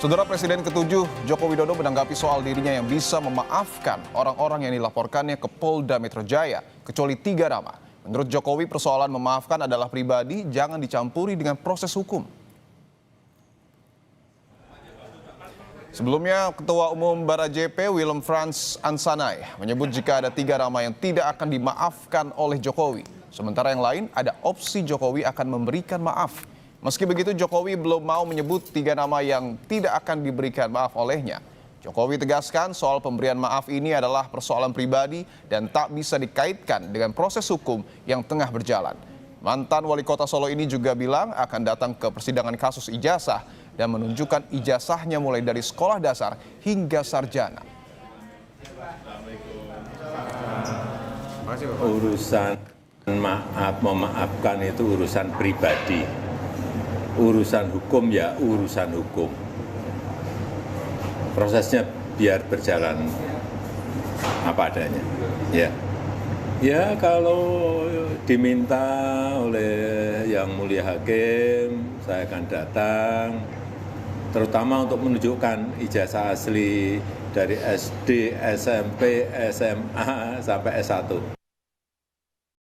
Saudara Presiden ke-7 Joko Widodo menanggapi soal dirinya yang bisa memaafkan orang-orang yang dilaporkannya ke Polda Metro Jaya, kecuali 3 nama. Menurut Jokowi, persoalan memaafkan adalah pribadi, jangan dicampuri dengan proses hukum. Sebelumnya, Ketua Umum Barajp Willem Frans Ansanai menyebut jika ada 3 nama yang tidak akan dimaafkan oleh Jokowi. Sementara yang lain ada opsi Jokowi akan memberikan maaf. Meski begitu, Jokowi belum mau menyebut 3 nama yang tidak akan diberikan maaf olehnya. Jokowi tegaskan soal pemberian maaf ini adalah persoalan pribadi dan tak bisa dikaitkan dengan proses hukum yang tengah berjalan. Mantan Wali Kota Solo ini juga bilang akan datang ke persidangan kasus ijazah dan menunjukkan ijazahnya mulai dari sekolah dasar hingga sarjana. Urusan memaafkan itu urusan pribadi. Urusan hukum ya urusan hukum. Prosesnya biar berjalan apa adanya. Ya kalau diminta oleh Yang Mulia Hakim, saya akan datang, terutama untuk menunjukkan ijazah asli dari SD, SMP, SMA sampai S1.